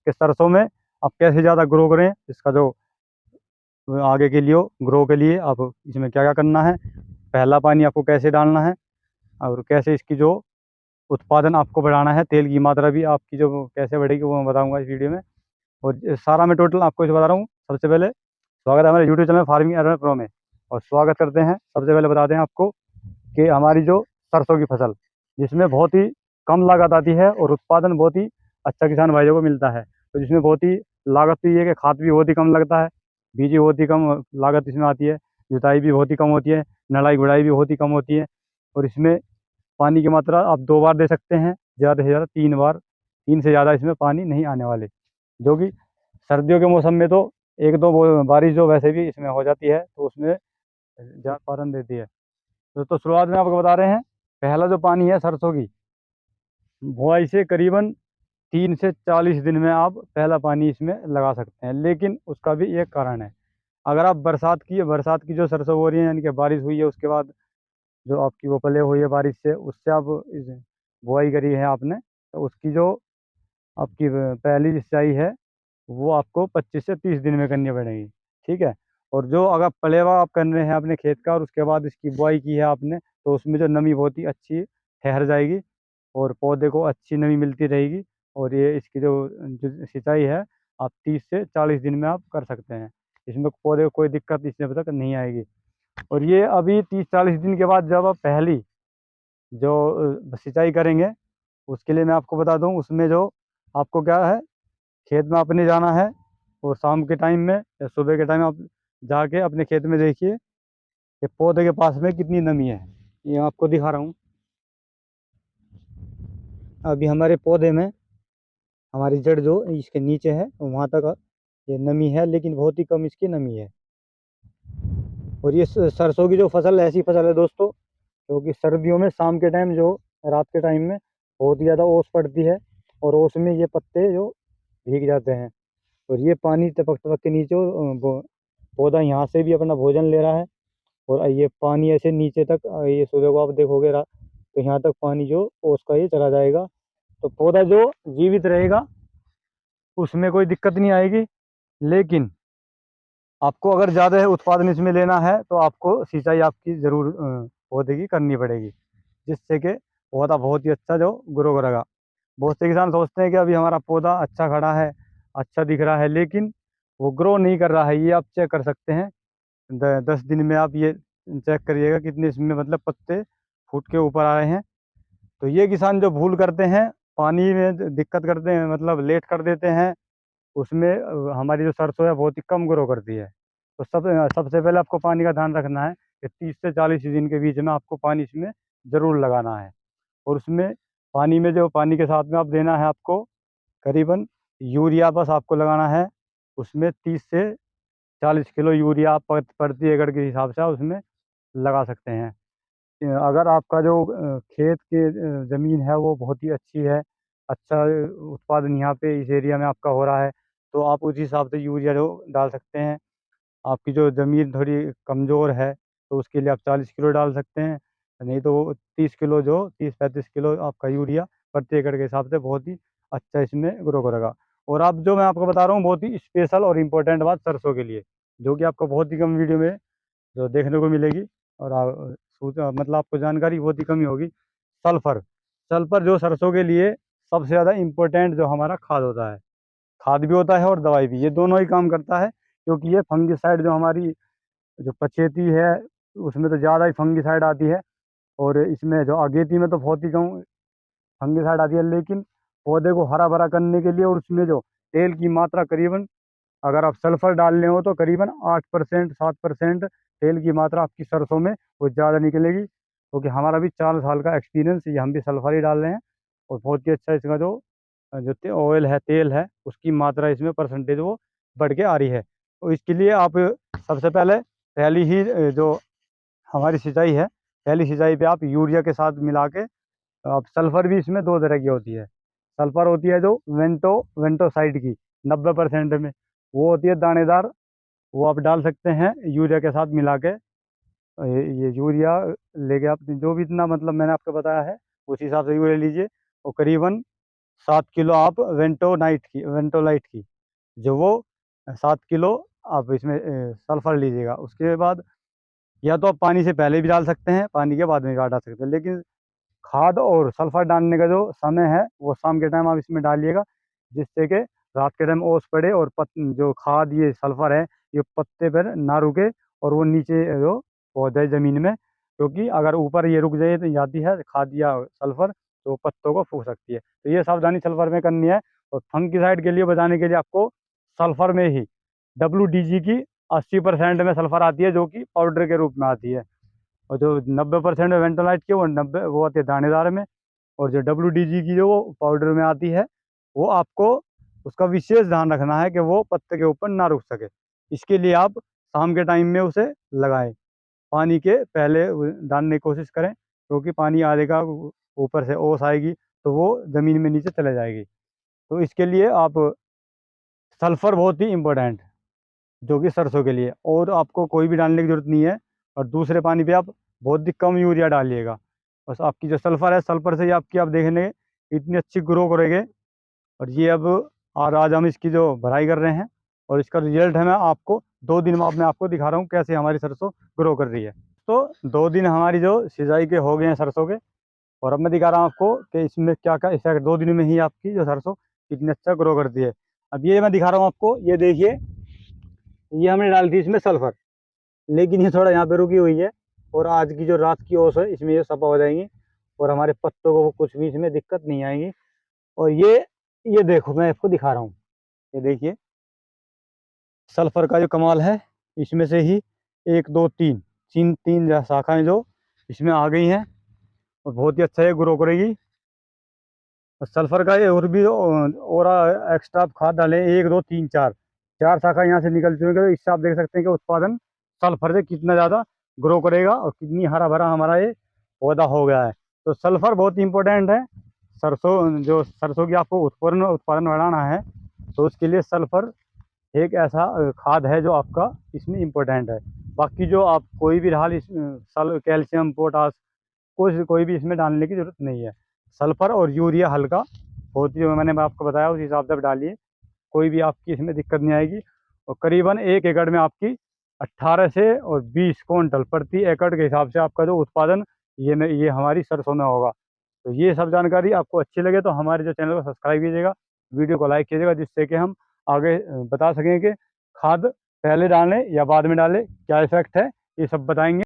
कि सरसों में आप कैसे ज़्यादा ग्रो करें, इसका जो आगे के लिए ग्रो के लिए आप इसमें क्या क्या करना है, पहला पानी आपको कैसे डालना है, और कैसे इसकी जो उत्पादन आपको बढ़ाना है, तेल की मात्रा भी आपकी जो कैसे बढ़ेगी वो मैं बताऊंगा इस वीडियो में। और ये सारा मैं टोटल आपको इस बता रहा हूँ। सबसे पहले स्वागत है हमारे YouTube channel farming advice pro में, और स्वागत करते हैं। सबसे पहले बताते हैं आपको कि हमारी जो सरसों की फसल, जिसमें बहुत ही कम लागत आती है और उत्पादन बहुत ही अच्छा किसान भाइयों को मिलता है। तो जिसमें बहुत ही लागत भी है कि खाद भी बहुत ही कम लगता है, बीज भी बहुत ही कम लागत इसमें आती है, जुताई भी बहुत ही कम होती है, नड़ाई गुड़ाई भी बहुत ही कम होती है। और इसमें पानी की मात्रा आप 2 बार दे सकते हैं, ज़्यादा से ज़्यादा 3 बार, 3 से ज़्यादा इसमें पानी नहीं आने वाले, जो कि सर्दियों के मौसम में तो एक दो बारिश जो वैसे भी इसमें हो जाती है तो उसमें ज़्यादा उत्पादन देती है। तो शुरुआत में आपको बता रहे हैं, पहला जो पानी है सरसों की बुआई से करीबन 30 से 40 दिन में आप पहला पानी इसमें लगा सकते हैं। लेकिन उसका भी एक कारण है, अगर आप बरसात की जो सरसों हो रही है, यानी कि बारिश हुई है उसके बाद जो आपकी वो पले हुई है बारिश से, उससे आप बुआई करी है आपने, तो उसकी जो आपकी पहली सिंचाई है वो आपको 25 से 30 दिन में करनी पड़ेगी। ठीक है। और जो अगर पलेवा आप कर रहे हैं अपने खेत का और उसके बाद इसकी बुआई की है आपने, तो उसमें जो नमी बहुत ही अच्छी ठहर जाएगी और पौधे को अच्छी नमी मिलती रहेगी। और ये इसकी जो सिंचाई है आप 30 से 40 दिन में आप कर सकते हैं। इसमें पौधे को कोई दिक्कत इसमें तक नहीं आएगी। और ये अभी 30-40 दिन के बाद जब आप पहली जो सिंचाई करेंगे, उसके लिए मैं आपको बता दूं, उसमें जो आपको क्या है, खेत में आपने जाना है और शाम के टाइम में या सुबह के टाइम आप जाके अपने खेत में देखिए कि पौधे के पास में कितनी नमी है। ये आपको दिखा रहा हूँ, अभी हमारे पौधे में हमारी जड़ जो इसके नीचे है वहाँ तक ये नमी है, लेकिन बहुत ही कम इसकी नमी है। और ये सरसों की जो फसल ऐसी फसल है दोस्तों, क्योंकि सर्दियों में शाम के टाइम जो रात के टाइम में बहुत ही ज़्यादा ओस पड़ती है और ओस में ये पत्ते जो भीग जाते हैं, और ये पानी टपक टपक के नीचे पौधा यहाँ से भी अपना भोजन ले रहा है, और ये पानी ऐसे नीचे तक ये सुबह को आप देखोगे तो यहाँ तक पानी जो ओस का ये चला जाएगा, तो पौधा जो जीवित रहेगा उसमें कोई दिक्कत नहीं आएगी। लेकिन आपको अगर ज़्यादा उत्पादन इसमें लेना है तो आपको सिंचाई आपकी ज़रूर पौधे की करनी पड़ेगी, जिससे कि पौधा बहुत ही अच्छा जो ग्रो करेगा। बहुत से किसान सोचते हैं कि अभी हमारा पौधा अच्छा खड़ा है, अच्छा दिख रहा है, लेकिन वो ग्रो नहीं कर रहा है। ये आप चेक कर सकते हैं, 10 दिन में आप ये चेक करिएगा कितने इसमें मतलब पत्ते फूट के ऊपर आ रहे हैं। तो ये किसान जो भूल करते हैं, पानी में दिक्कत करते हैं, मतलब लेट कर देते हैं, उसमें हमारी जो सरसों है बहुत ही कम ग्रो करती है। तो सबसे पहले आपको पानी का ध्यान रखना है कि 30 से 40 दिन के बीच में आपको पानी इसमें ज़रूर लगाना है। और उसमें पानी में जो पानी के साथ में आप देना है आपको करीबन यूरिया बस आपको लगाना है। उसमें 30 से 40 किलो यूरिया आप प्रति एकड़ के हिसाब से आप उसमें लगा सकते हैं। अगर आपका जो खेत की ज़मीन है वो बहुत ही अच्छी है, अच्छा उत्पादन यहाँ पे इस एरिया में आपका हो रहा है, तो आप उस हिसाब से यूरिया जो डाल सकते हैं। आपकी जो ज़मीन थोड़ी कमज़ोर है तो उसके लिए आप 40 किलो डाल सकते हैं, नहीं तो 30 किलो, जो 30-35 किलो आपका यूरिया प्रति एकड़ के हिसाब से बहुत ही अच्छा इसमें ग्रो करेगा। और आप जो मैं आपको बता रहा हूँ बहुत ही स्पेशल और इम्पोर्टेंट बात सरसों के लिए, जो कि आपको बहुत ही कम वीडियो में जो देखने को मिलेगी, और मतलब आपको जानकारी बहुत ही कमी होगी। सल्फर, सल्फर जो सरसों के लिए सबसे ज़्यादा इम्पोर्टेंट जो हमारा खाद होता है, खाद भी होता है और दवाई भी, ये दोनों ही काम करता है। क्योंकि ये फंगिसाइड जो हमारी जो पचेती है उसमें तो ज़्यादा ही फंगिसाइड आती है, और इसमें जो अगेती में तो बहुत ही कम फंगिसाइड आती है। लेकिन पौधे को हरा भरा करने के लिए और उसमें जो तेल की मात्रा करीबन, अगर आप सल्फर डाल रहे हो तो करीबन 8% 7% तेल की मात्रा आपकी सरसों में वो ज़्यादा निकलेगी। क्योंकि हमारा भी 4 साल का एक्सपीरियंस, ये हम भी सल्फर ही डाल रहे हैं, और बहुत ही अच्छा इसका जो ऑयल है, तेल है, उसकी मात्रा इसमें परसेंटेज वो बढ़ के आ रही है। तो इसके लिए आप सबसे पहले पहली ही जो हमारी सिंचाई है, पहली सिंचाई पे आप यूरिया के साथ मिला के, अब सल्फर भी इसमें दो तरह की होती है। सल्फर होती है जो वेंटोसाइड की 90% में, वो होती है दानेदार, वो आप डाल सकते हैं यूरिया के साथ मिला के। ये यूरिया लेके आप जो भी इतना मतलब मैंने आपको बताया है उस हिसाब से यूरिया लीजिए, और करीबन 7 किलो आप वेंटोलाइट की जो वो 7 किलो आप इसमें सल्फ़र लीजिएगा। उसके बाद या तो आप पानी से पहले भी डाल सकते हैं, पानी के बाद में भी डाल सकते हैं, लेकिन खाद और सल्फ़र डालने का जो समय है वो शाम के टाइम आप इसमें डालिएगा, जिससे कि रात के टाइम ओस पड़े और जो खाद ये सल्फ़र है ये पत्ते पर ना रुके और वो नीचे जो पौधे ज़मीन में, क्योंकि अगर ऊपर ये रुक जाए तो जाती है खाद या सल्फ़र तो पत्तों को फूँक सकती है। तो ये सावधानी सल्फ़र में करनी है। और फंगिसाइड के लिए बचाने के लिए आपको सल्फ़र में ही WDG की 80% में सल्फ़र आती है, जो कि पाउडर के रूप में आती है। और जो 90% में वेंटोलाइट की वो आती है दानेदार में। और जो WDG की जो पाउडर में आती है वो आपको उसका विशेष ध्यान रखना है कि वो पत्ते के ऊपर ना रुक सके। इसके लिए आप शाम के टाइम में उसे लगाएं, पानी के पहले डालने की कोशिश करें, क्योंकि पानी आ जाएगा ऊपर से ओस आएगी तो वो ज़मीन में नीचे चले जाएगी। तो इसके लिए आप सल्फ़र बहुत ही इम्पोर्टेंट जो कि सरसों के लिए, और आपको कोई भी डालने की ज़रूरत नहीं है। और दूसरे पानी पे आप बहुत ही कम यूरिया डालिएगा। बस आपकी जो सल्फ़र है, सल्फ़र से ही आपकी आप देखेंगे इतनी अच्छी ग्रो करेंगे। और ये अब और आज हम इसकी जो भराई कर रहे हैं और इसका रिजल्ट है मैं आपको 2 दिन में मैं आपको दिखा रहा हूँ कैसे हमारी सरसों ग्रो कर रही है। तो 2 दिन हमारी जो सिंचाई के हो गए हैं सरसों के, और अब मैं दिखा रहा हूँ आपको कि इसमें क्या-क्या इफ़ेक्ट 2 दिन में ही आपकी जो सरसों कितनी अच्छा ग्रो करती है। अब ये मैं दिखा रहा हूँ आपको, ये देखिए, ये हमने डाली थी इसमें सल्फ़र, लेकिन ये थोड़ा यहाँ पे रुकी हुई है। और आज की जो रात की ओस है इसमें ये सफा हो जाएंगी और हमारे पत्तों को कुछ भी इसमें दिक्कत नहीं आएगी। और ये देखो मैं आपको दिखा रहा हूँ, ये देखिए सल्फ़र का जो कमाल है, इसमें से ही 1 2 3 शाखाएं जो इसमें आ गई हैं और बहुत ही अच्छा ये ग्रो करेगी। और सल्फ़र का ये और भी और एक्स्ट्रा आप खाद डालें 1 2 3 4 शाखा यहाँ से निकल चुकी है, तो इससे आप देख सकते हैं कि उत्पादन सल्फ़र से कितना ज़्यादा ग्रो करेगा और कितनी हरा भरा हमारा ये पौधा हो गया है। तो सल्फ़र बहुत इंपॉर्टेंट है। सरसों की आपको उत्पादन बढ़ाना है तो उसके लिए सल्फ़र एक ऐसा खाद है जो आपका इसमें इम्पोर्टेंट है। बाकी जो आप कोई भी हाल इस कैल्शियम पोटास कोई भी इसमें डालने की ज़रूरत नहीं है। सल्फ़र और यूरिया हल्का बहुत ही मैंने आपको बताया उस हिसाब से आप डालिए, कोई भी आपकी इसमें दिक्कत नहीं आएगी। और करीबन 1 एकड़ में आपकी 18 से और 20 क्विंटल प्रति एकड़ के हिसाब से आपका जो उत्पादन ये हमारी सरसों में होगा। तो ये सब जानकारी आपको अच्छी लगे तो हमारे जो चैनल को सब्सक्राइब कीजिएगा, वीडियो को लाइक कीजिएगा, जिससे कि हम आगे बता सकें कि खाद पहले डालें या बाद में डालें, क्या इफ़ेक्ट है, ये सब बताएँगे।